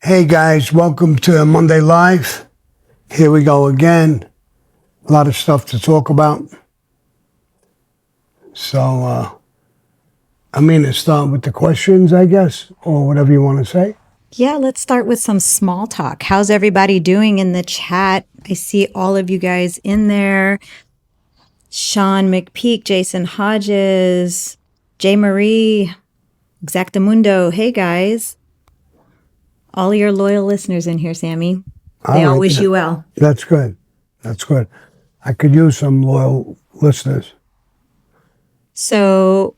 Hey guys, welcome to Monday Live. Here we go again. A lot of stuff to talk about. So, let's start with the questions, I guess, or whatever you want to say. Yeah, let's start with some small talk. How's everybody doing in the chat? I see all of you guys in there. Sean McPeak, Jason Hodges, J. Marie, Exactamundo. Hey, guys. All your loyal listeners in here, Sammy. They all wish you well. That's good. That's good. I could use some loyal listeners. So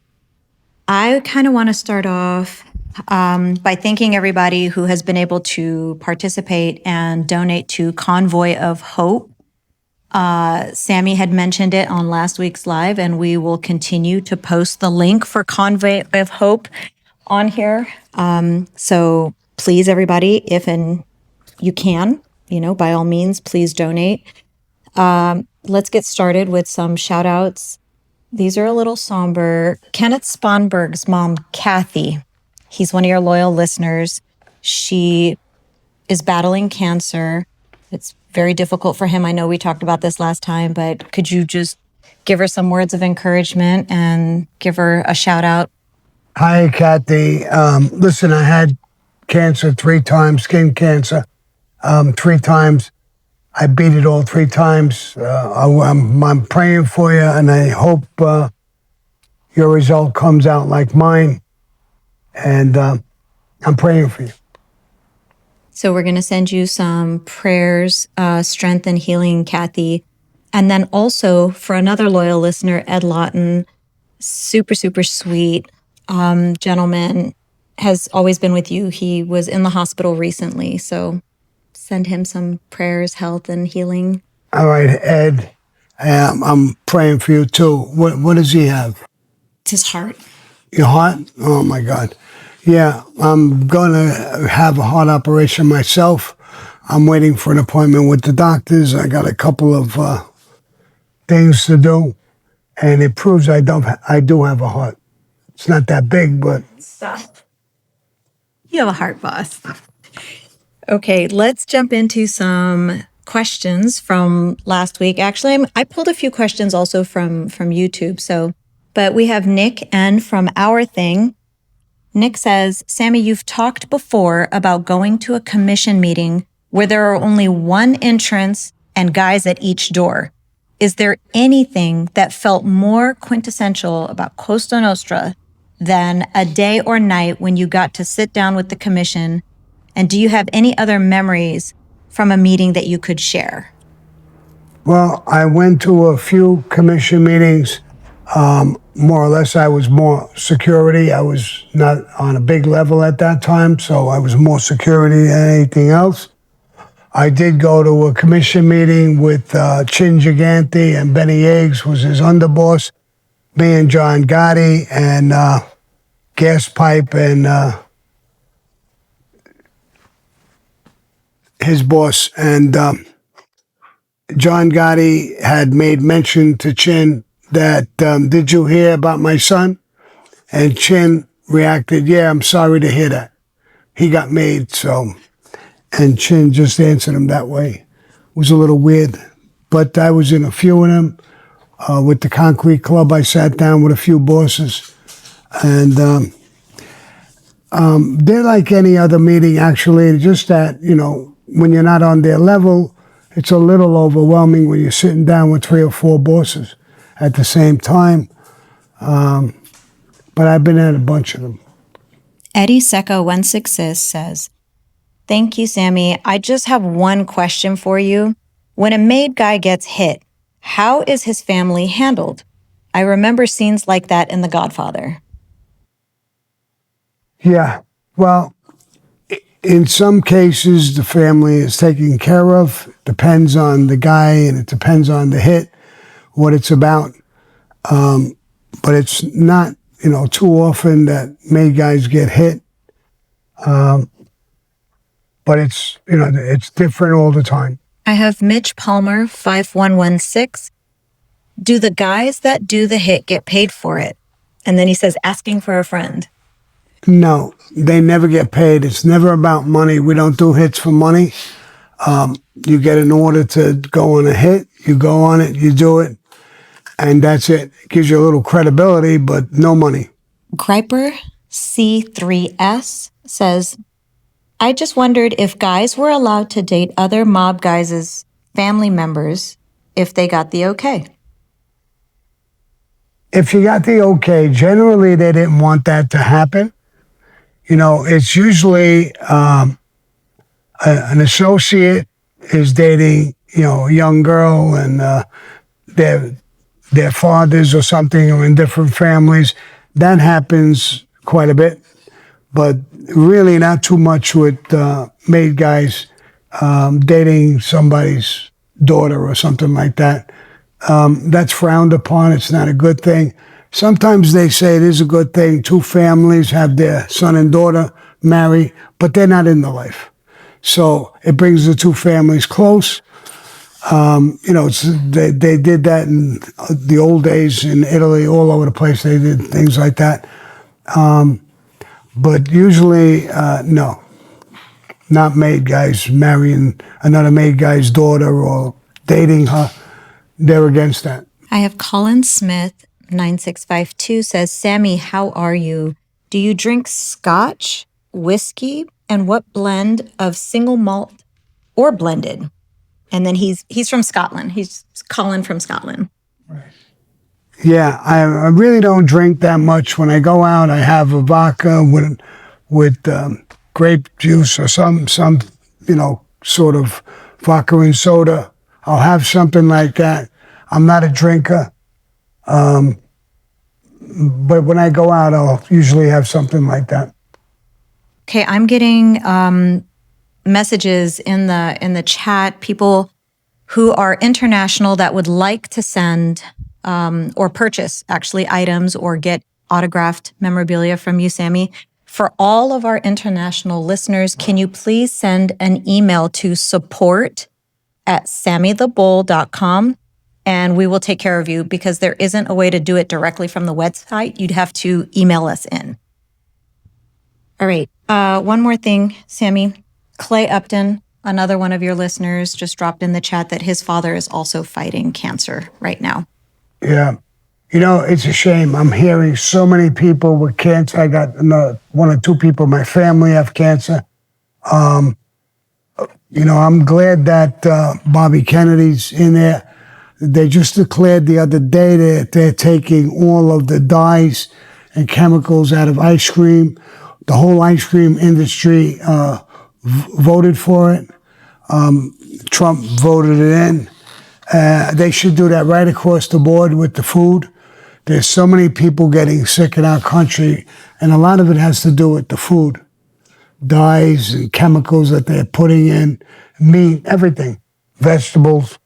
I kind of want to start off by thanking everybody who has been able to participate and donate to Convoy of Hope. Sammy had mentioned it on last week's live, and we will continue to post the link for Convoy of Hope on here. So please, everybody, if you can, by all means, please donate. Let's get started with some shout outs. These are a little somber. Kenneth Sponberg's mom, Kathy, he's one of your loyal listeners. She is battling cancer. It's very difficult for him. I know we talked about this last time, but could you just give her some words of encouragement and give her a shout out? Hi, Kathy. Listen, I had cancer 3 times, skin cancer, 3 times. I beat it all 3 times. I'm praying for you, and I hope your result comes out like mine. And I'm praying for you. So we're going to send you some prayers, strength and healing, Kathy. And then also for another loyal listener, Ed Lawton, super, super sweet gentleman, has always been with you. He was in the hospital recently, so send him some prayers, health, and healing. All right, Ed, I'm praying for you too. What does he have? It's his heart. Your heart? Oh, my God. Yeah, I'm going to have a heart operation myself. I'm waiting for an appointment with the doctors. I got a couple of things to do, and it proves I do have a heart. It's not that big, but... Stop. You have a heart, boss. Okay, let's jump into some questions from last week. Actually, I pulled a few questions also from YouTube. But we have Nick N from Our Thing. Nick says, Sammy, you've talked before about going to a commission meeting where there are only one entrance and guys at each door. Is there anything that felt more quintessential about Cosa Nostra than a day or night when you got to sit down with the commission? And do you have any other memories from a meeting that you could share? Well, I went to a few commission meetings. More or less, I was more security. I was not on a big level at that time, so I was more security than anything else. I did go to a commission meeting with Chin Gigante, and Benny Eggs was his underboss. Me and John Gotti and Gas Pipe and his boss. And John Gotti had made mention to Chin that, did you hear about my son? And Chin reacted, yeah, I'm sorry to hear that. He got made, so. And Chin just answered him that way. It was a little weird. But I was in a few of them. With the Concrete Club, I sat down with a few bosses. And they're like any other meeting, actually. Just that, when you're not on their level, it's a little overwhelming when you're sitting down with 3 or 4 bosses at the same time. But I've been at a bunch of them. Eddie Seco 166 says, thank you, Sammy. I just have one question for you. When a made guy gets hit, how is his family handled? I remember scenes like that in The Godfather. Yeah, well, in some cases, the family is taken care of. Depends on the guy, and it depends on the hit, what it's about. But it's not, too often that made guys get hit. But it's, it's different all the time. I have Mitch Palmer 5116. Do the guys that do the hit get paid for it? And then he says, asking for a friend. No, they never get paid. It's never about money. We don't do hits for money. You get an order to go on a hit, you go on it, you do it, and that's it. It gives you a little credibility, but no money. Griper C3S says, I just wondered if guys were allowed to date other mob guys' family members if they got the okay. If you got the okay, generally they didn't want that to happen. You know, it's usually an associate is dating, you know, a young girl, and their fathers or something are in different families. That happens quite a bit, but really not too much with maid guys dating somebody's daughter or something like that. That's frowned upon. It's not a good thing. Sometimes they say it is a good thing. Two families have their son and daughter marry, but they're not in the life. So it brings the two families close. You know, they did that in the old days in Italy, all over the place. They did things like that. But usually, no, not maid guys marrying another maid guy's daughter or dating her. They're against that. I have Colin Smith, 9652, says, Sammy, how are you? Do you drink scotch, whiskey, and what blend of single malt or blended? And then he's from Scotland. He's Colin from Scotland. Yeah, I really don't drink that much. When I go out, I have a vodka with grape juice or some you know, sort of vodka and soda. I'll have something like that. I'm not a drinker, but when I go out, I'll usually have something like that. Okay, I'm getting messages in the chat, people who are international that would like to send or purchase actually items or get autographed memorabilia from you, Sammy. For all of our international listeners, can you please send an email to support@sammythebull.com, and we will take care of you, because there isn't a way to do it directly from the website. You'd have to email us in. All right. One more thing, Sammy. Clay Upton, another one of your listeners, just dropped in the chat that his father is also fighting cancer right now. Yeah. You know, it's a shame. I'm hearing so many people with cancer. I got one or two people in my family have cancer. You know, I'm glad that Bobby Kennedy's in there. They just declared the other day that they're taking all of the dyes and chemicals out of ice cream. The whole ice cream industry voted for it. Trump voted it in. They should do that right across the board with the food. There's so many people getting sick in our country, and a lot of it has to do with the food. Dyes and chemicals that they're putting in, meat, everything, vegetables.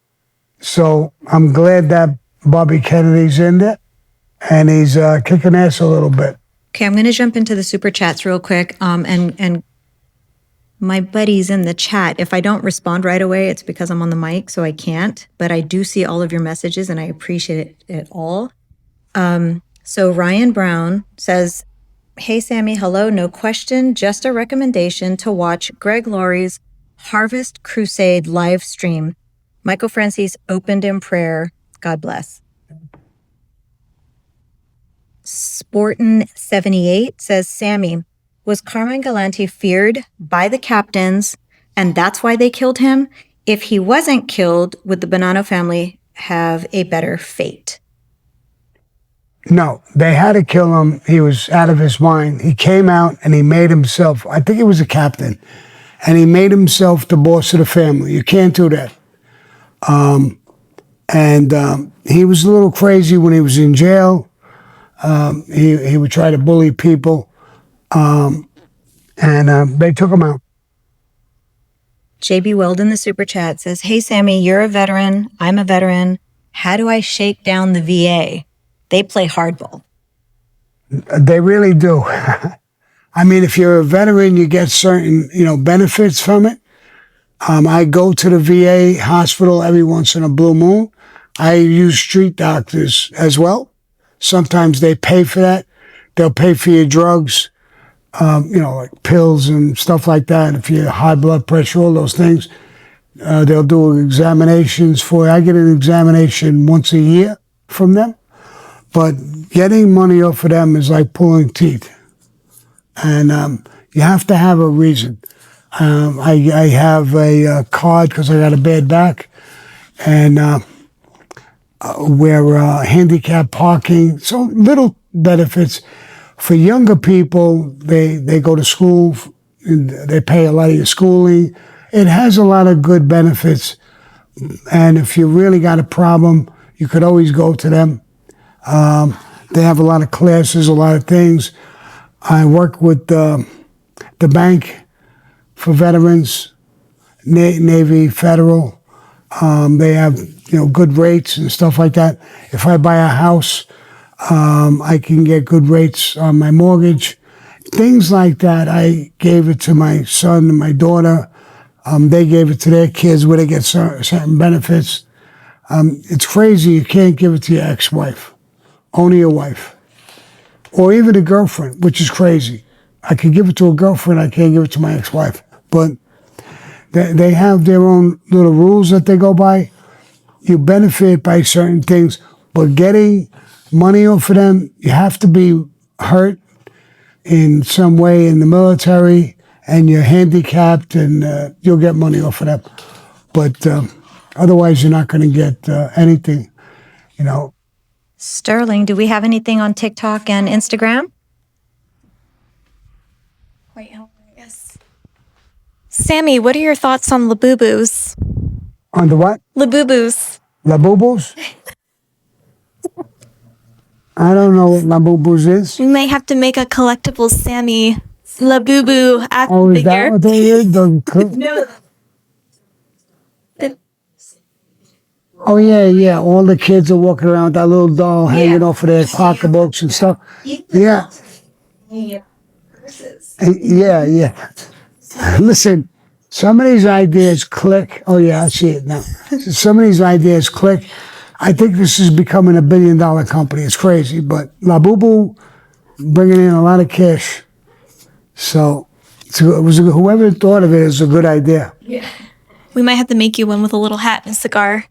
So I'm glad that Bobby Kennedy's in there, and he's kicking ass a little bit. Okay, I'm going to jump into the super chats real quick. And my buddy's in the chat. If I don't respond right away, it's because I'm on the mic, so I can't. But I do see all of your messages, and I appreciate it all. So Ryan Brown says, hey, Sammy, hello, no question, just a recommendation to watch Greg Laurie's Harvest Crusade live stream. Michael Francis opened in prayer. God bless. Sportin78 says, Sammy, was Carmine Galante feared by the captains, and that's why they killed him? If he wasn't killed, would the Bonanno family have a better fate? No, they had to kill him. He was out of his mind. He came out and he made himself, I think he was a captain, and he made himself the boss of the family. You can't do that. He was a little crazy when he was in jail. He would try to bully people, and they took him out. JB Weld in the super chat says, hey, Sammy, you're a veteran. I'm a veteran. How do I shake down the VA? They play hardball. They really do. I mean, if you're a veteran, you get certain, benefits from it. I go to the VA hospital every once in a blue moon. I use street doctors as well. Sometimes they pay for that. They'll pay for your drugs. like pills and stuff like that. If you have high blood pressure, all those things, they'll do examinations for you. I get an examination once a year from them. But getting money off of them is like pulling teeth. And you have to have a reason. I have a card because I got a bad back. And we're handicap parking. So little benefits. For younger people, they go to school. And they pay a lot of your schooling. It has a lot of good benefits. And if you really got a problem, you could always go to them. They have a lot of classes, a lot of things. I work with the bank for veterans, Navy, Federal. They have good rates and stuff like that. If I buy a house, I can get good rates on my mortgage. Things like that. I gave it to my son and my daughter. They gave it to their kids where they get certain benefits. It's crazy. You can't give it to your ex-wife. Only your wife. Or even a girlfriend, which is crazy. I could give it to a girlfriend. I can't give it to my ex-wife. But they have their own little rules that they go by. You benefit by certain things. But getting money off of them, you have to be hurt in some way in the military, and you're handicapped, and you'll get money off of them. But otherwise, you're not going to get anything, Sterling, do we have anything on TikTok and Instagram? Wait, yes. Sammy, what are your thoughts on Labubu's? On the what? Labubu's. Labubus? I don't know what Labubus is. We may have to make a collectible Sammy Labubu action Oh, is figure. that what they is? No. Oh, yeah. All the kids are walking around with that little doll hanging off of their pocketbooks and stuff. Yeah. Yeah. Listen, some of these ideas click. Oh, yeah, I see it now. Some of these ideas click. I think this is becoming $1 billion company. It's crazy, but Labubu bringing in a lot of cash. So it was whoever thought of it is a good idea. Yeah. We might have to make you one with a little hat and a cigar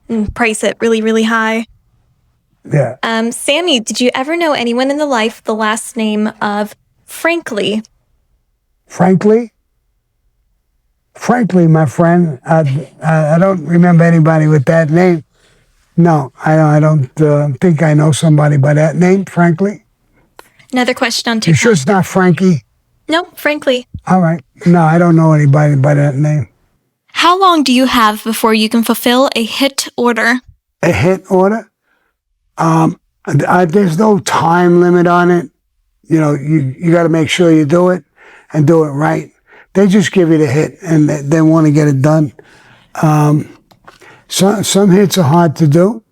and price it really, really high. Yeah. Sammy, did you ever know anyone in the life with the last name of Frankly? Frankly, my friend, I don't remember anybody with that name. No, I don't think I know somebody by that name, frankly. Another question on TikTok. You sure it's not Frankie? No, Frankly. All right. No, I don't know anybody by that name. How long do you have before you can fulfill a hit order? A hit order? There's no time limit on it. You got to make sure you do it and do it right. They just give you the hit and they want to get it done. Some hits are hard to do.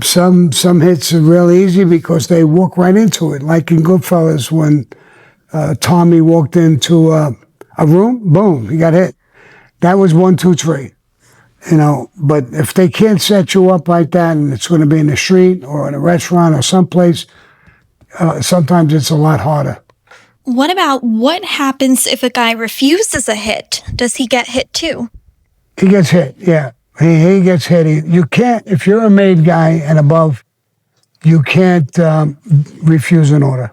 Some hits are real easy because they walk right into it. Like in Goodfellas when Tommy walked into a room, boom, he got hit. That was 1, 2, 3. But if they can't set you up like that and it's going to be in the street or in a restaurant or someplace, sometimes it's a lot harder. What about what happens if a guy refuses a hit? Does he get hit too? He gets hit, yeah. He gets hit. You can't, if you're a made guy and above, you can't refuse an order.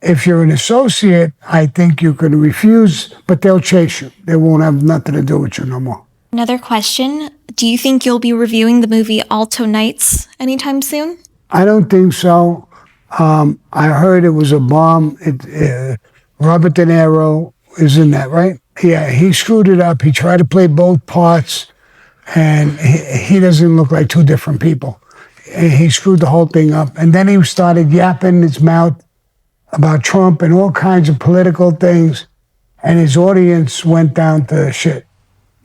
If you're an associate, I think you could refuse, but they'll chase you. They won't have nothing to do with you no more. Another question. Do you think you'll be reviewing the movie Alto Nights anytime soon? I don't think so. I heard it was a bomb. Robert De Niro is in that, right? Yeah, he screwed it up. He tried to play both parts, and he doesn't look like two different people. He screwed the whole thing up. And then he started yapping his mouth about Trump and all kinds of political things, and his audience went down to shit.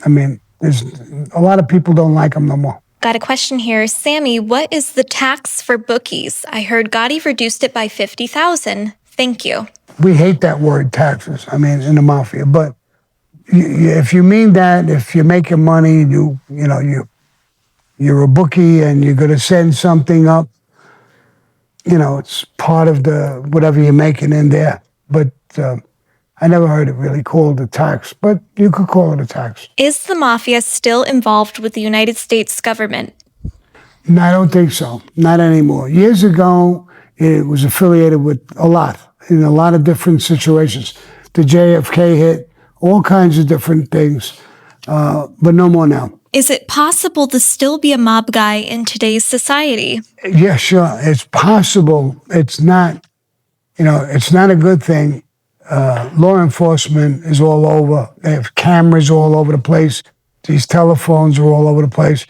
I mean, there's a lot of people don't like him no more. Got a question here. Sammy, what is the tax for bookies? I heard Gotti reduced it by $50,000. Thank you. We hate that word, taxes, in the Mafia. But if you mean that, if you're making money, you're a bookie and you're going to send something up, it's part of the whatever you're making in there. But I never heard it really called a tax, but you could call it a tax. Is the Mafia still involved with the United States government? No, I don't think so. Not anymore. Years ago, it was affiliated with a lot, in a lot of different situations. The JFK hit, all kinds of different things, but no more now. Is it possible to still be a mob guy in today's society? Yeah, sure. It's possible. It's not, it's not a good thing. Law enforcement is all over. They have cameras all over the place. These telephones are all over the place.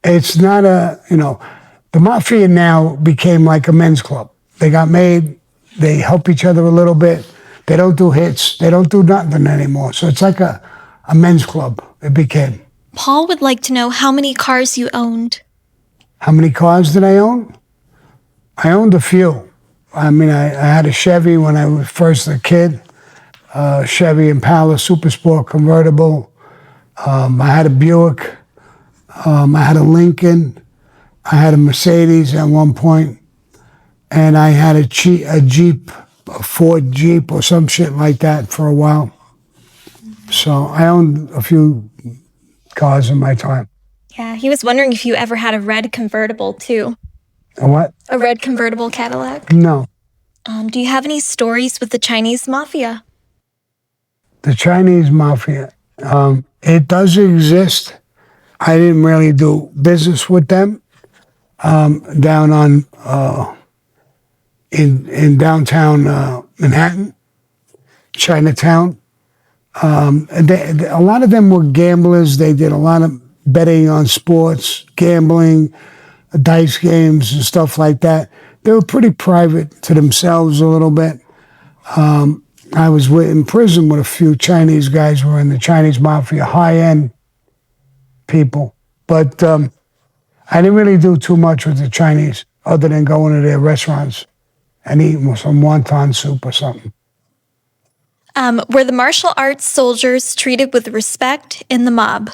It's not the Mafia now became like a men's club. They got made. They help each other a little bit. They don't do hits. They don't do nothing anymore. So it's like a men's club. It became. Paul would like to know how many cars you owned. How many cars did I own? I owned a few. I mean, I had a Chevy when I was first a kid. Chevy Impala Super Sport convertible. I had a Buick. I had a Lincoln. I had a Mercedes at one point. And I had a Jeep, a Ford Jeep or some shit like that for a while. So I owned a few cars in my time. Yeah, he was wondering if you ever had a red convertible too. A what? A red convertible Cadillac? No. Do you have any stories with the Chinese Mafia? The Chinese Mafia, it does exist. I didn't really do business with them down on in downtown Manhattan, Chinatown. A lot of them were gamblers. They did a lot of betting on sports, gambling, dice games and stuff like that. They were pretty private to themselves a little bit. I was in prison with a few Chinese guys who were in the Chinese Mafia, high-end people. But I didn't really do too much with the Chinese other than going to their restaurants and eating some wonton soup or something. Were the martial arts soldiers treated with respect in the mob?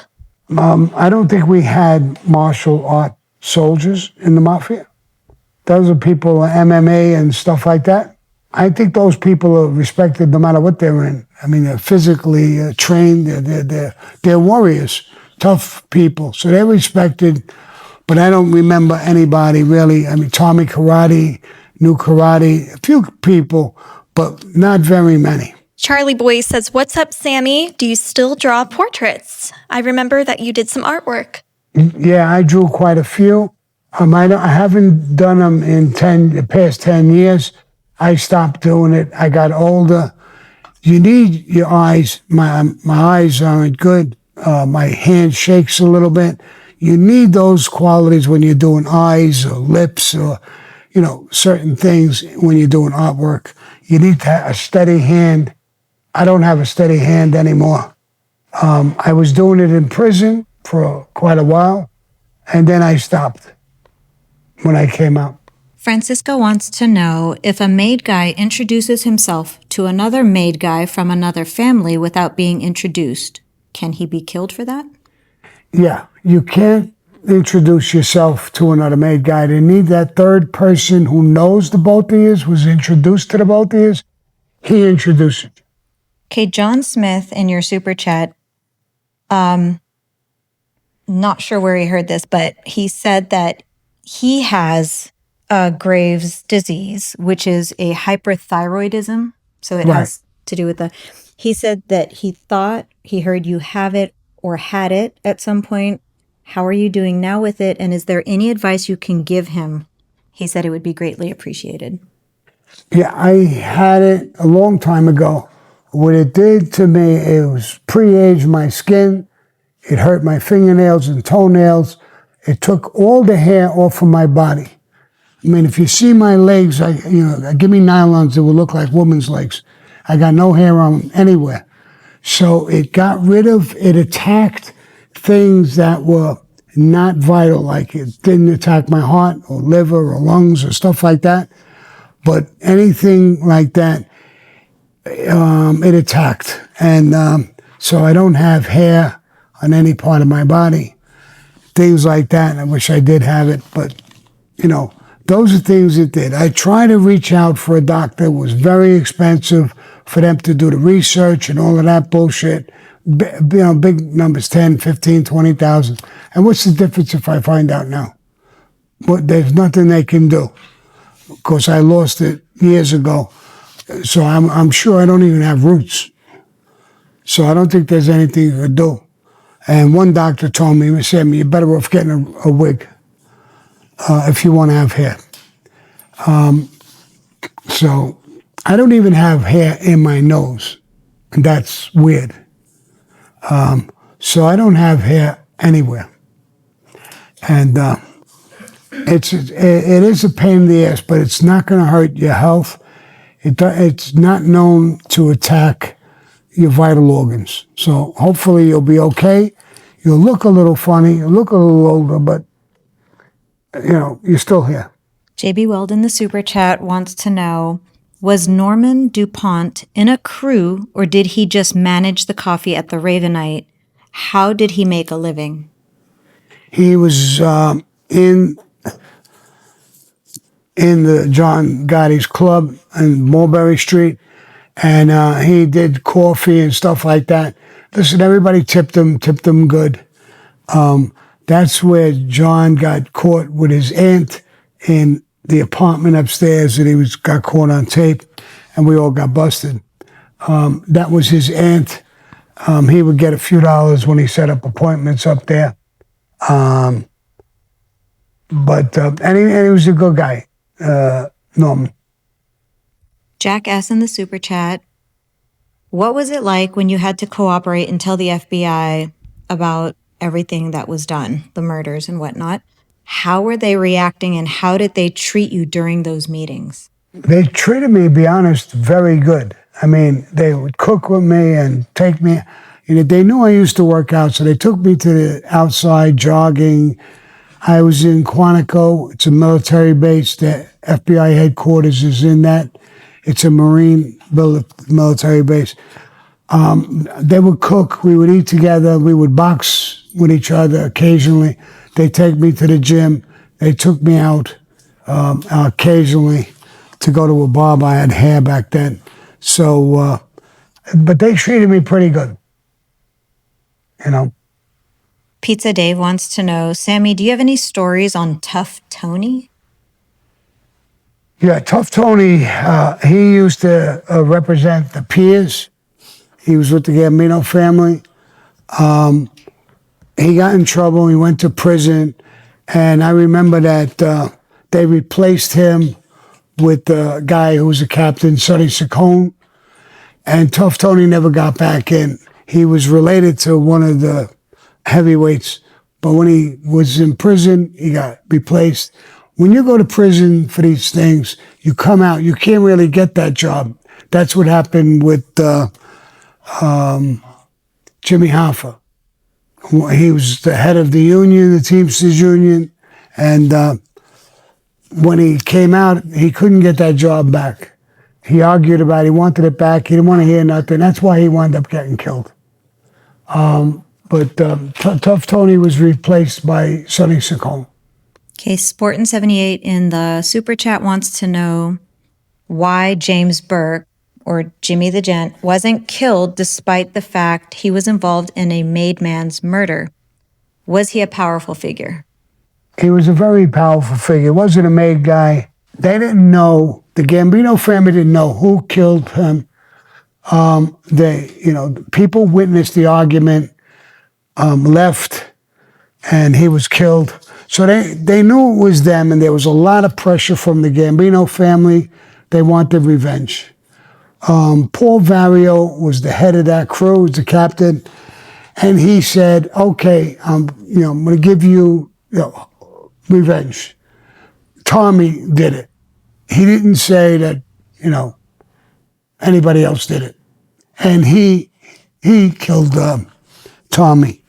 I don't think we had martial art soldiers in the Mafia. Those are people, MMA and stuff like that. I think those people are respected no matter what they're in. I mean, they're physically trained. They're warriors, tough people. So they're respected. But I don't remember anybody really. I mean, Tommy Karate, New Karate, a few people, but not very many. Charlie Boy says, "What's up, Sammy? Do you still draw portraits? I remember that you did some artwork." Yeah, I drew quite a few. I haven't done them in the past 10 years. I stopped doing it. I got older. You need your eyes. My eyes aren't good. My hand shakes a little bit. You need those qualities when you're doing eyes or lips or, certain things when you're doing artwork. You need to have a steady hand. I don't have a steady hand anymore. I was doing it in prison for quite a while, and then I stopped when I came out. Francisco wants to know if a made guy introduces himself to another made guy from another family without being introduced, can he be killed for that? Yeah, you can't introduce yourself to another made guy. They need that third person who knows the both of you, was introduced to the both of you. He introduced it. Okay, John Smith in your super chat, not sure where he heard this, but he said that he has Graves' disease, which is a hyperthyroidism. So it has to do with he said that he thought he heard you have it or had it at some point. How are you doing now with it? And is there any advice you can give him? He said it would be greatly appreciated. Yeah, I had it a long time ago. What it did to me, it was pre-aged my skin. It hurt my fingernails and toenails. It took all the hair off of my body. I mean, if you see my legs, give me nylons that would look like women's legs. I got no hair on them anywhere. So it attacked things that were not vital, like it didn't attack my heart or liver or lungs or stuff like that. But anything like that, it attacked. And so I don't have hair on any part of my body. Things like that. And I wish I did have it, but, Those are things it did. I tried to reach out for a doctor. It was very expensive for them to do the research and all of that bullshit. Big numbers, 10, 15, 20,000. And what's the difference if I find out now? Well, there's nothing they can do. Of course, I lost it years ago. So I'm sure I don't even have roots. So I don't think there's anything you could do. And one doctor told me, he said, you're better off getting a wig if you want to have hair. So I don't even have hair in my nose. And that's weird. So I don't have hair anywhere. And it is a pain in the ass, but it's not going to hurt your health. It's not known to attack your vital organs. So hopefully you'll be okay. You'll look a little funny, you'll look a little older, but you're still here. JB Weldon, the super chat, wants to know, was Norman DuPont in a crew or did he just manage the coffee at the Ravenite? How did he make a living? He was in the John Gotti's club in Mulberry Street, and he did coffee and stuff like that. Listen, everybody tipped him good. That's where John got caught with his aunt in the apartment upstairs, and he got caught on tape, and we all got busted. That was his aunt. He would get a few dollars when he set up appointments up there. And he was a good guy, Norman. Jack S. in the super chat, what was it like when you had to cooperate and tell the FBI about everything that was done, the murders and whatnot? How were they reacting and how did they treat you during those meetings? They treated me, to be honest, very good. I mean, they would cook with me and take me. They knew I used to work out, so they took me to the outside jogging. I was in Quantico. It's a military base. The FBI headquarters is in that. It's a Marine military base. They would cook. We would eat together. We would box with each other occasionally. They take me to the gym. They took me out occasionally to go to a barber. I had hair back then. So, but they treated me pretty good. Pizza Dave wants to know, Sammy, do you have any stories on Tough Tony? Yeah, Tough Tony, he used to represent the Piers. He was with the Gambino family. He got in trouble. He went to prison. And I remember that they replaced him with the guy who was a captain, Sonny Saccone. And Tough Tony never got back in. He was related to one of the heavyweights. But when he was in prison, he got replaced. When you go to prison for these things, you come out, you can't really get that job. That's what happened with Jimmy Hoffa. He was the head of the union, the Teamsters Union, and when he came out, he couldn't get that job back. He argued about it, he wanted it back, he didn't want to hear nothing. That's why he wound up getting killed. But Tough Tony was replaced by Sonny Saccone. Okay, Sportin78 in the super chat wants to know why James Burke, or Jimmy the Gent, wasn't killed despite the fact he was involved in a made man's murder. Was he a powerful figure? He was a very powerful figure. He wasn't a made guy. They didn't know, the Gambino family didn't know who killed him. People witnessed the argument, left, and he was killed. So they knew it was them, and there was a lot of pressure from the Gambino family. They wanted revenge. Paul Vario was the head of that crew, was the captain, and he said, "Okay, I'm going to give you, revenge." Tommy did it. He didn't say that, anybody else did it, and he killed Tommy.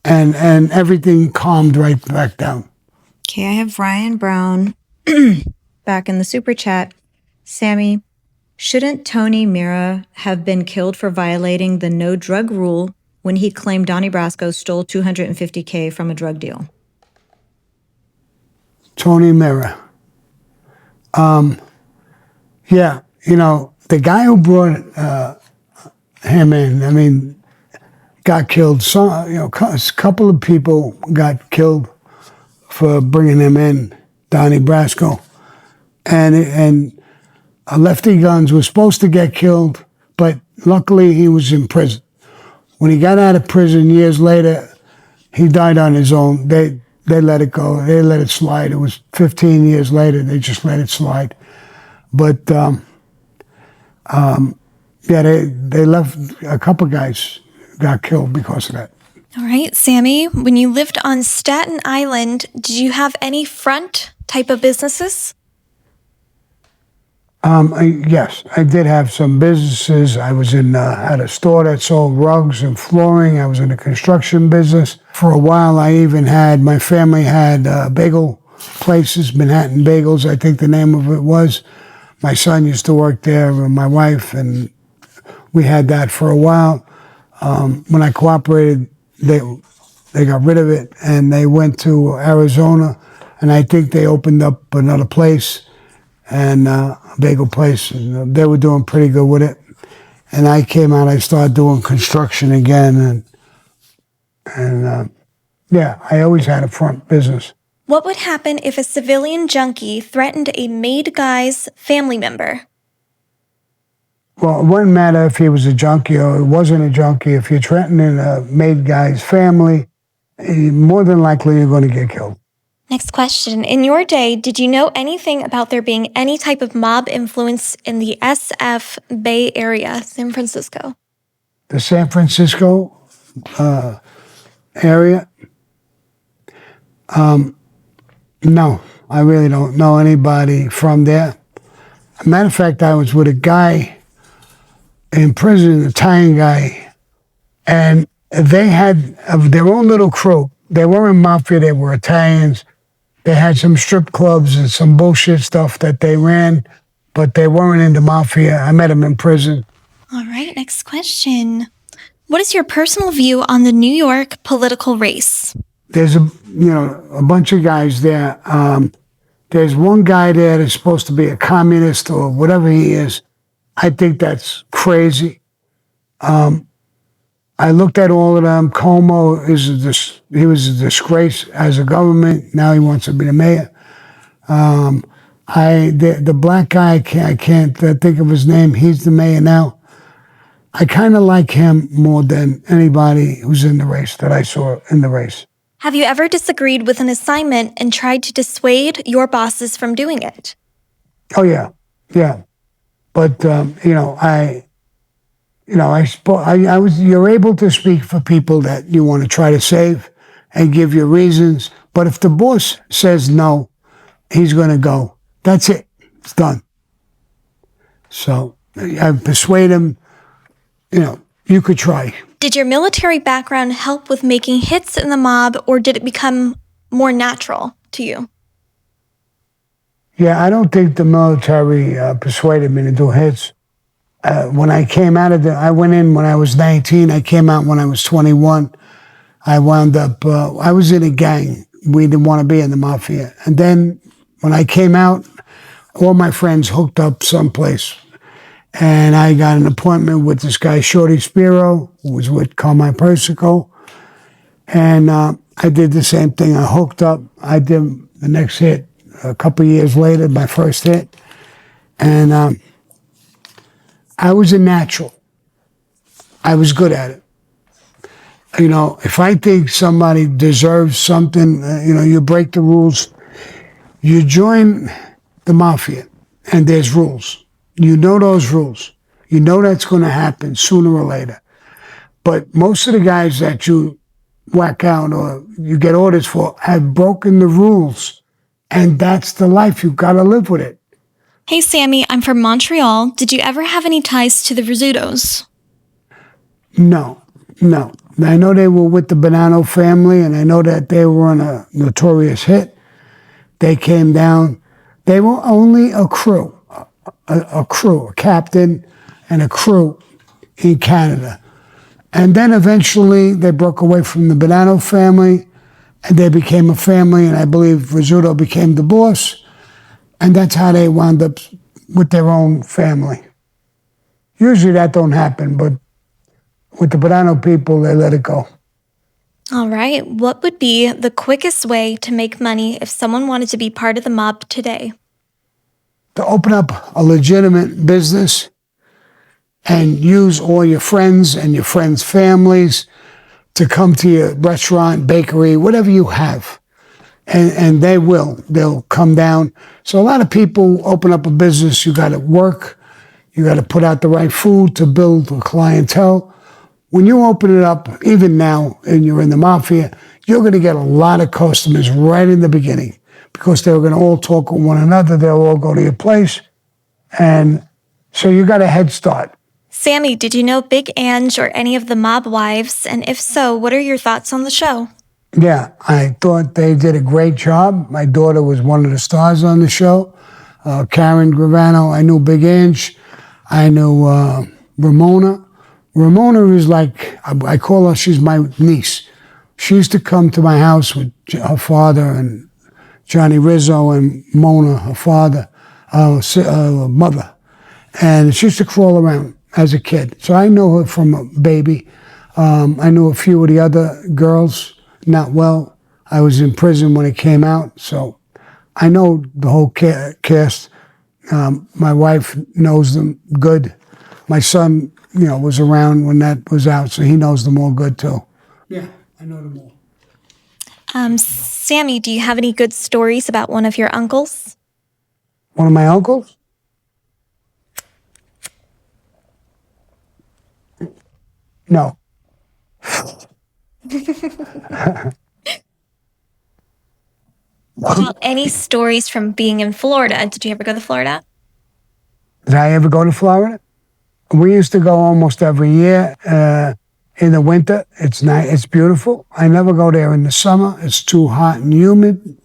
And everything calmed right back down. Okay, I have Ryan Brown back in the super chat. Sammy, shouldn't Tony Mira have been killed for violating the no drug rule when he claimed Donnie Brasco stole $250K from a drug deal? Tony Mira. Yeah, the guy who brought him in, I mean, got killed. Some, a couple of people got killed for bringing him in, Donnie Brasco. And Lefty Guns was supposed to get killed, but luckily he was in prison. When he got out of prison years later, he died on his own. They let it go. They let it slide. It was 15 years later. They just let it slide. But yeah, they left. A couple guys got killed because of that. All right, Sammy, when you lived on Staten Island, did you have any front type of businesses? Yes, I did have some businesses. I was had a store that sold rugs and flooring. I was in the construction business. For a while, my family had bagel places, Manhattan Bagels, I think the name of it was. My son used to work there, and my wife, and we had that for a while. When I cooperated, they got rid of it, and they went to Arizona, and I think they opened up another place, and a bagel place, and they were doing pretty good with it. And I came out, I started doing construction again, and yeah, I always had a front business. What would happen if a civilian junkie threatened a made guy's family member? Well, it wouldn't matter if he was a junkie or it wasn't a junkie. If you're threatening a made guy's family, more than likely you're going to get killed. Next question. In your day, did you know anything about there being any type of mob influence in the SF Bay Area, San Francisco? The San Francisco area? No, I really don't know anybody from there. As a matter of fact, I was with a guy in prison, an Italian guy, and they had their own little crew. They weren't Mafia, they were Italians. They had some strip clubs and some bullshit stuff that they ran, but they weren't into Mafia. I met them in prison. All right, next question. What is your personal view on the New York political race? There's a bunch of guys there. There's one guy there that's supposed to be a communist or whatever he is. I think that's crazy. I looked at all of them. Como he was a disgrace as a government. Now he wants to be the mayor. The black guy, I can't think of his name. He's the mayor now. I kind of like him more than anybody who's in the race that I saw in the race. Have you ever disagreed with an assignment and tried to dissuade your bosses from doing it? Oh yeah. But you're able to speak for people that you want to try to save and give your reasons. But if the boss says no, he's going to go. That's it. It's done. So I persuade him, you could try. Did your military background help with making hits in the mob, or did it become more natural to you? Yeah, I don't think the military persuaded me to do hits. When I came out of I went in when I was 19. I came out when I was 21. I wound up, I was in a gang. We didn't want to be in the Mafia. And then when I came out, all my friends hooked up someplace. And I got an appointment with this guy, Shorty Spiro, who was with Carmine Persico. And I did the same thing. I hooked up. I did the next hit a couple of years later, my first hit. And I was a natural. I was good at it. If I think somebody deserves something, you break the rules. You join the Mafia, and there's rules. You know those rules. You know that's going to happen sooner or later. But most of the guys that you whack out or you get orders for have broken the rules. And that's the life. You've got to live with it. Hey, Sammy, I'm from Montreal. Did you ever have any ties to the Rizzutos? No. I know they were with the Bonanno family, and I know that they were on a notorious hit. They came down. They were only a crew. A captain and a crew in Canada. And then eventually they broke away from the Bonanno family and they became a family, and I believe Rizzuto became the boss. And that's how they wound up with their own family. Usually that don't happen, but with the Gravano people, they let it go. All right. What would be the quickest way to make money if someone wanted to be part of the mob today? To open up a legitimate business and use all your friends and your friends' families to come to your restaurant, bakery, whatever you have. And they'll come down. So a lot of people open up a business, you got to work, you got to put out the right food to build a clientele. When you open it up, even now, and you're in the Mafia, you're going to get a lot of customers right in the beginning because they're going to all talk with one another. They'll all go to your place. And so you got a head start. Sammy, did you know Big Ange or any of the mob wives? And if so, what are your thoughts on the show? Yeah, I thought they did a great job. My daughter was one of the stars on the show. Karen Gravano, I knew Big Ange. I knew Ramona. Ramona is like, I call her, she's my niece. She used to come to my house with her father and Johnny Rizzo and Mona, her father, mother. And she used to crawl around as a kid. So I know her from a baby. I knew a few of the other girls, not well. I was in prison when it came out, so I know the whole cast. My wife knows them good. My son, was around when that was out, so he knows them all good too. Yeah, I know them all. Sammy, do you have any good stories about one of your uncles? One of my uncles? No. Well, any stories from being in Florida? Did you ever go to Florida? Did I ever go to Florida? We used to go almost every year in the winter. It's nice. It's beautiful. I never go there in the summer. It's too hot and humid.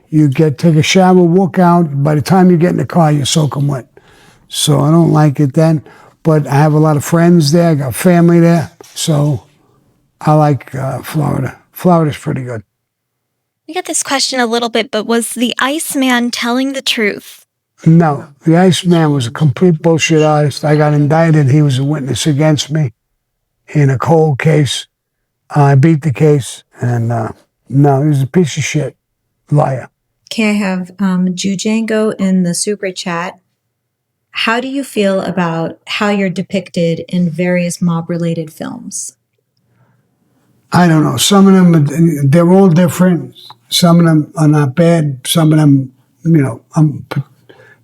You take a shower, walk out. By the time you get in the car, you're soaking wet. So I don't like it then. But I have a lot of friends there. I got family there. So I like Florida. Florida's pretty good. We got this question a little bit, but was the Iceman telling the truth? No, the Iceman was a complete bullshit artist. I got indicted. He was a witness against me in a cold case. I beat the case, and no, he was a piece of shit. Liar. Okay, I have Jujango in the super chat. How do you feel about how you're depicted in various mob-related films? I don't know. Some of them, they're all different. Some of them are not bad. Some of them, I'm put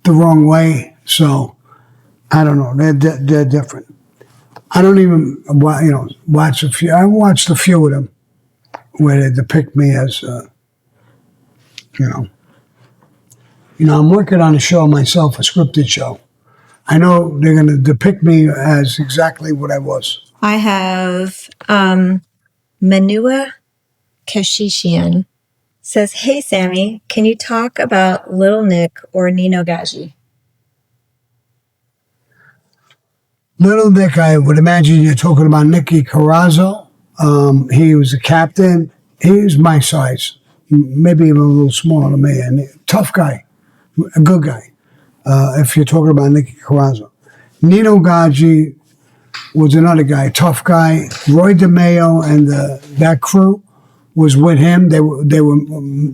the wrong way. So I don't know. They're different. I don't even, watch a few. I watched a few of them where they depict me as, I'm working on a show myself, a scripted show. I know they're going to depict me as exactly what I was. I have Manua Kashishian says, "Hey, Sammy, can you talk about Little Nick or Nino Gaggi?" Little Nick, I would imagine you're talking about Nicky Carrazzo. He was a captain. He was my size, maybe even a little smaller than me, and tough guy, a good guy. If you're talking about Nicky Carrazzo. Nino Gaggi was another guy, tough guy. Roy DeMeo and that crew was with him. They were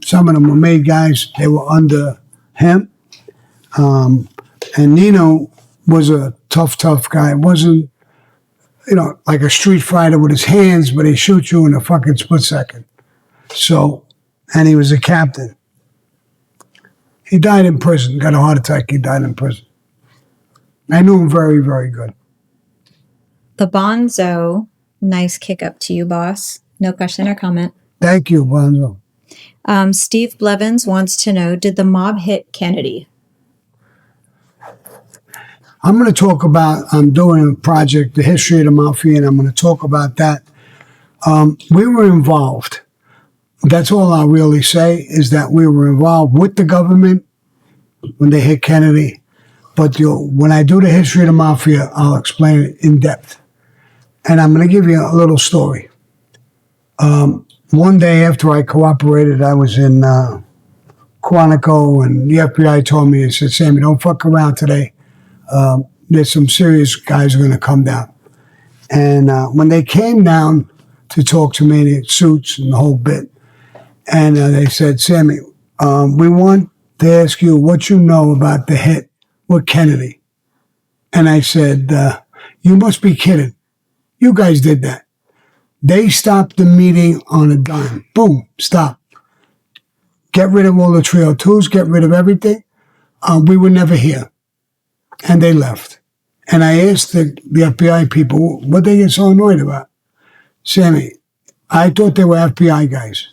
some of them were made guys. They were under him. And Nino was a tough guy. It wasn't, like a street fighter with his hands, but he shoot you in a fucking split second. So, and he was a captain. He died in prison, got a heart attack, he died in prison. I knew him very, very good. The Bonzo, nice kick up to you, boss. No question or comment. Thank you, Bonzo. Steve Blevins wants to know, did the mob hit Kennedy? I'm going to talk about, I'm doing a project, the history of the Mafia, and I'm going to talk about that. We were involved. That's all I'll really say, is that we were involved with the government when they hit Kennedy. But when I do the history of the Mafia, I'll explain it in depth. And I'm going to give you a little story. One day after I cooperated, I was in Quantico and the FBI told me, they said, Sammy, don't fuck around today. There's some serious guys are going to come down. And when they came down to talk to me in suits and the whole bit, and they said, Sammy, we want to ask you what you know about the hit with Kennedy. And I said, you must be kidding. You guys did that. They stopped the meeting on a dime. Boom, stop. Get rid of all the 302s, get rid of everything. We were never here. And they left. And I asked the FBI people what they get so annoyed about. Sammy, I thought they were FBI guys.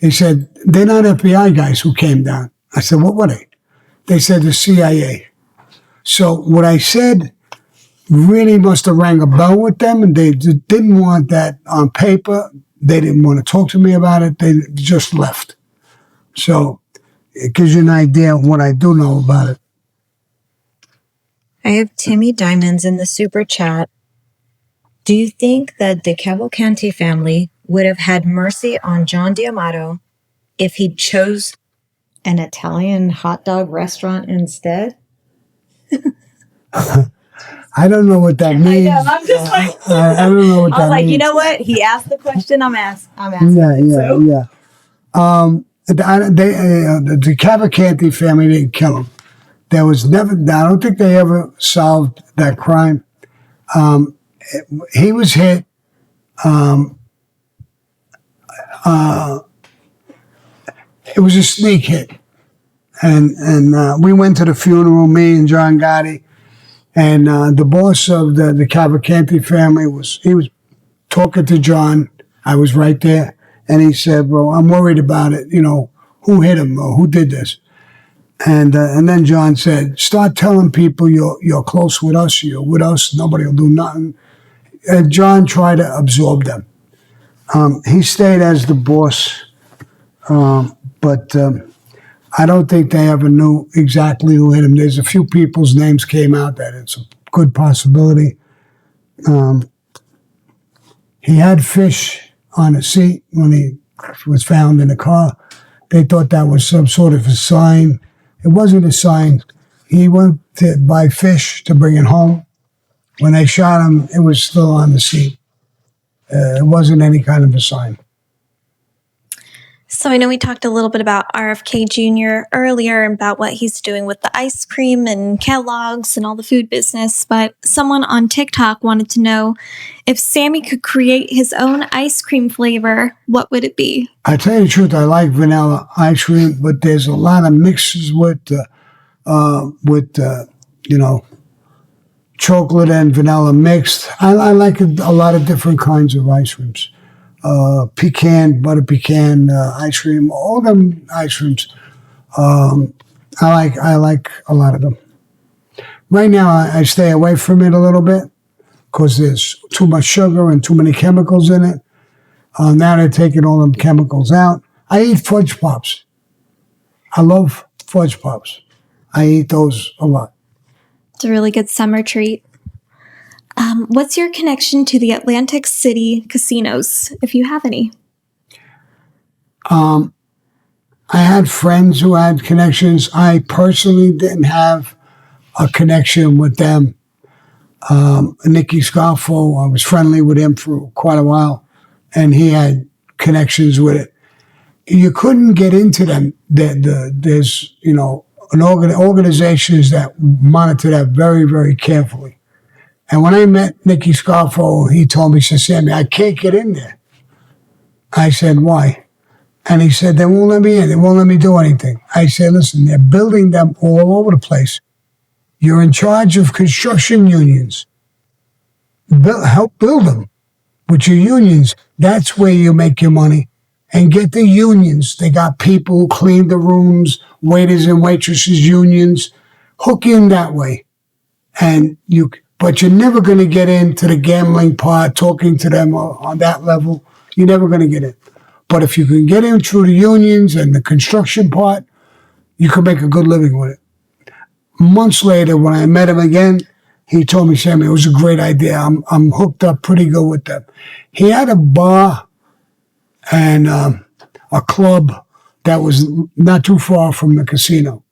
They said, they're not FBI guys who came down. I said, what were they? They said the CIA. So what I said really must have rang a bell with them, and they didn't want that on paper. They didn't want to talk to me about it. They just left. So it gives you an idea of what I do know about it. I have Timmy Diamonds in the super chat. Do you think that the Cavalcanti family would have had mercy on John D'Amato if he chose an Italian hot dog restaurant instead? I don't know what that means. I know, I'm just like, I don't know what that means. I was like, you know what? He asked the question, I'm asking. Yeah. The Cavalcanti family didn't kill him. There was never, I don't think they ever solved that crime. He was hit. It was a sneak hit. And we went to the funeral, me and John Gotti. And the boss of the Cavalcanti family he was talking to John. I was right there. And he said, bro, I'm worried about it. You know, who hit him or who did this? And then John said, start telling people you're close with us, you're with us, nobody will do nothing. And John tried to absorb them. He stayed as the boss, but I don't think they ever knew exactly who hit him. There's a few people's names came out that it's a good possibility. He had fish on a seat when he was found in the car. They thought that was some sort of a sign. It wasn't a sign. He went to buy fish to bring it home. When they shot him, it was still on the seat. It wasn't any kind of a sign. So I know we talked a little bit about RFK Jr. earlier about what he's doing with the ice cream and Kellogg's and all the food business, but someone on TikTok wanted to know if Sammy could create his own ice cream flavor, what would it be? I tell you the truth, I like vanilla ice cream, but there's a lot of mixes with chocolate and vanilla mixed. I like a lot of different kinds of ice creams. Pecan, butter pecan ice cream, all them ice creams. I like a lot of them. Right now, I stay away from it a little bit because there's too much sugar and too many chemicals in it. Now they're taking all them chemicals out. I eat fudge pops. I love fudge pops. I eat those a lot. It's a really good summer treat. What's your connection to the Atlantic City casinos, if you have any? I had friends who had connections. I personally didn't have a connection with them. Nicky Scarfo, I was friendly with him for quite a while, and he had connections with it. You couldn't get into them. There's, organizations that monitor that very, very carefully. And when I met Nicky Scarfo, he told me, he said, Sammy, I can't get in there. I said, why? And he said, they won't let me in. They won't let me do anything. I said, listen, they're building them all over the place. You're in charge of construction unions. Help build them with your unions. That's where you make your money. And get the unions. They got people who clean the rooms, waiters and waitresses unions. Hook in that way. But you're never going to get into the gambling part, talking to them on that level. You're never going to get in. But if you can get in through the unions and the construction part, you can make a good living with it. Months later, when I met him again, he told me, Sammy, it was a great idea. I'm hooked up pretty good with them. He had a bar and a club that was not too far from the casino.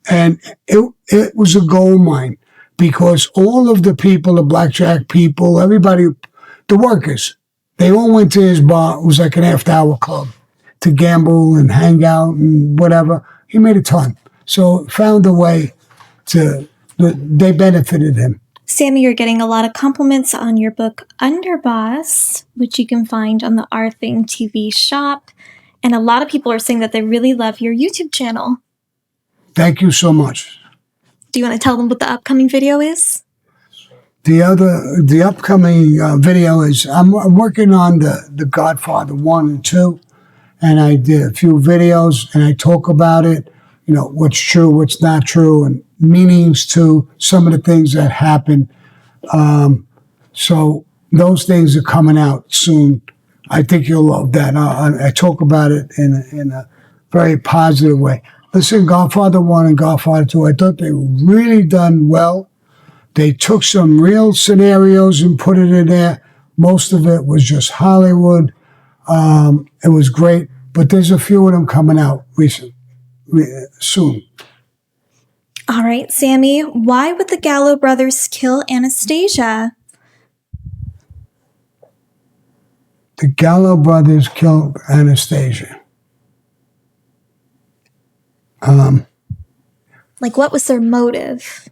And it was a gold mine because all of the people, the blackjack people, everybody, the workers, they all went to his bar. It was like an after-hour club to gamble and hang out and whatever. He made a ton. So found a way they benefited him. Sammy, you're getting a lot of compliments on your book Underboss, which you can find on the Our Thing TV shop. And a lot of people are saying that they really love your YouTube channel. Thank you so much. Do you want to tell them what the upcoming video is? The upcoming video is I'm working on the Godfather 1 and 2, and I did a few videos and I talk about it, what's true, what's not true, and meanings to some of the things that happen. So those things are coming out soon. I think you'll love that. I talk about it in a very positive way. Listen, Godfather 1 and Godfather 2, I thought they were really done well. They took some real scenarios and put it in there. Most of it was just Hollywood. It was great, but there's a few of them coming out soon. All right, Sammy, why would the Gallo brothers kill Anastasia? The Gallo brothers killed Anastasia. What was their motive?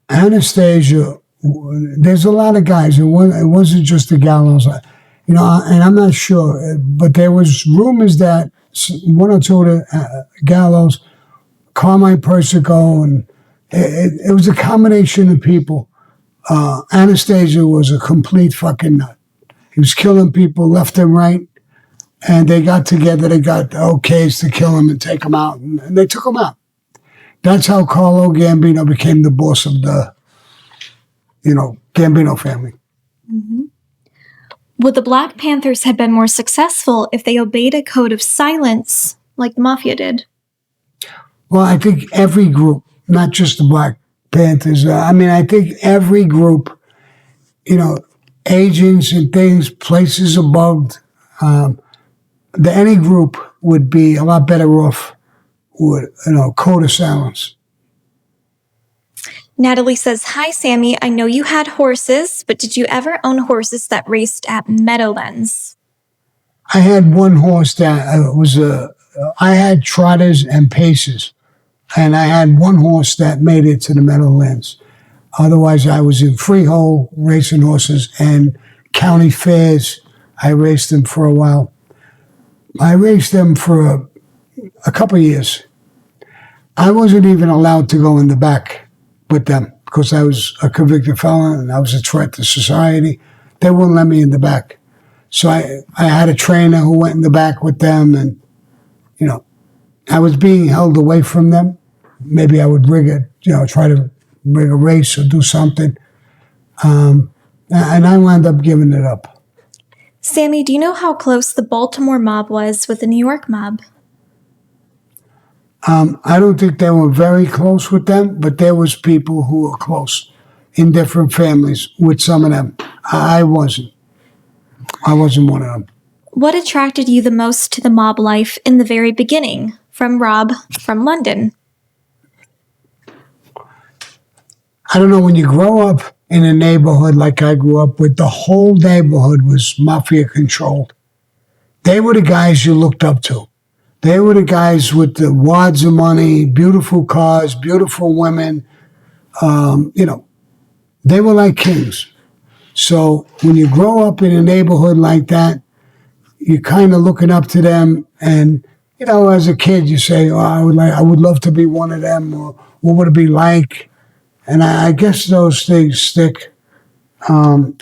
Anastasia, there's a lot of guys. It wasn't just the Gallos, and I'm not sure, but there was rumors that one or two of the Gallos, Carmine Persico, and it was a combination of people. Anastasia was a complete fucking nut. He was killing people left and right, and they got together. They got okays to kill him and take him out, and they took him out. That's how Carlo Gambino became the boss of the, Gambino family. Mm-hmm. Would the Black Panthers have been more successful if they obeyed a code of silence like the Mafia did? Well, I think every group, not just the Black Panthers, I think every group, agents and things, places above, any group would be a lot better off with, code of silence. Natalie says, "Hi, Sammy. I know you had horses, but did you ever own horses that raced at Meadowlands?" I had one horse that I had trotters and paces, and I had one horse that made it to the Meadowlands. Otherwise, I was in freehold racing horses and county fairs. I raced them for a while. I raced them for a couple of years. I wasn't even allowed to go in the back with them because I was a convicted felon and I was a threat to society. They wouldn't let me in the back. So I had a trainer who went in the back with them, and, I was being held away from them. Maybe I would try to rig a race or do something. And I wound up giving it up. Sammy, do you know how close the Baltimore mob was with the New York mob? I don't think they were very close with them, but there was people who were close in different families with some of them. I wasn't. I wasn't one of them. What attracted you the most to the mob life in the very beginning, from Rob from London? I don't know, when you grow up in a neighborhood like I grew up with, the whole neighborhood was Mafia controlled. They were the guys you looked up to. They were the guys with the wads of money, beautiful cars, beautiful women. They were like kings. So when you grow up in a neighborhood like that, you're kind of looking up to them. And, as a kid, you say, "Oh, I would love to be one of them," or "What would it be like?" And I guess those things stick. You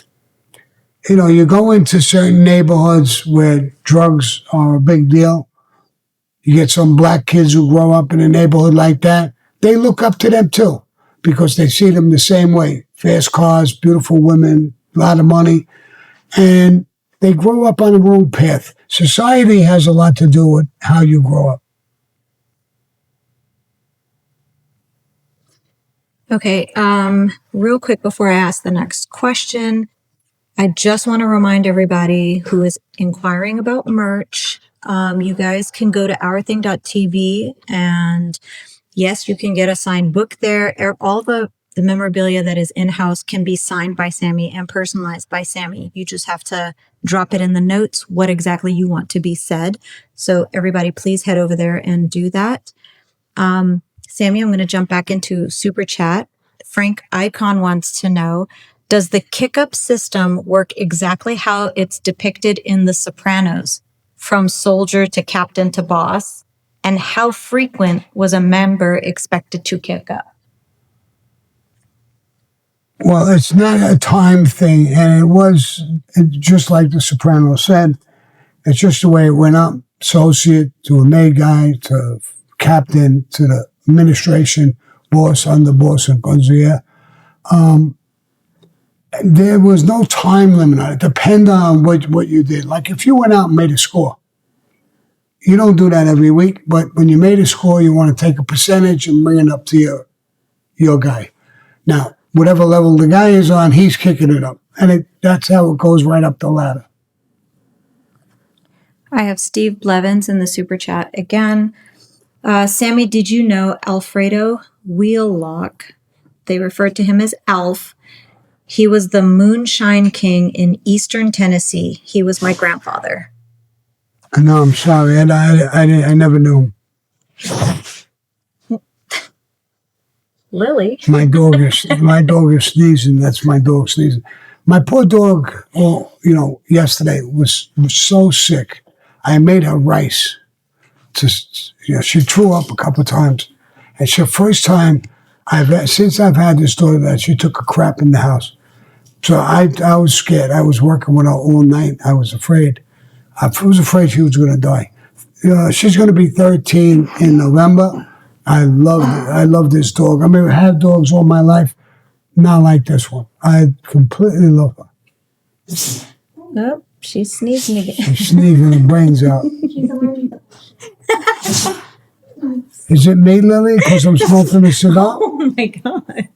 go into certain neighborhoods where drugs are a big deal. You get some black kids who grow up in a neighborhood like that. They look up to them too, because they see them the same way. Fast cars, beautiful women, a lot of money. And they grow up on the wrong path. Society has a lot to do with how you grow up. Okay, real quick before I ask the next question, I just want to remind everybody who is inquiring about merch, You guys can go to ourthing.tv and yes, you can get a signed book there. All the memorabilia that is in-house can be signed by Sammy and personalized by Sammy. You just have to drop it in the notes what exactly you want to be said. So everybody, please head over there and do that. Sammy, I'm going to jump back into Super Chat. Frank Icon wants to know, does the kick-up system work exactly how it's depicted in The Sopranos, from soldier to captain to boss? And how frequent was a member expected to kick up? Well, it's not a time thing, and just like The Sopranos said, it's just the way it went up. Associate to a maid guy to captain to the administration, boss, underboss, and consigliere. There was no time limit on it. Depended on what you did. Like if you went out and made a score, you don't do that every week, but when you made a score, you want to take a percentage and bring it up to your guy. Now, whatever level the guy is on, he's kicking it up. And that's how it goes right up the ladder. I have Steve Blevins in the Super Chat again. Sammy, did you know Alfredo Wheellock? They referred to him as Alf. He was the Moonshine King in Eastern Tennessee. He was my grandfather. No, I'm sorry. I never knew him. Lily? My dog is sneezing. That's my dog sneezing. My poor dog, yesterday was so sick. I made her rice. She threw up a couple of times. And it's the first time since I've had this daughter that she took a crap in the house. So I was scared. I was working with her all night. I was afraid. I was afraid she was going to die. She's going to be 13 in November. I love this dog. I mean, I had dogs all my life. Not like this one. I completely love her. Oh, she's sneezing again. She's sneezing her brains out. Is it me, Lily? Because I'm smoking a cigar? Oh my God.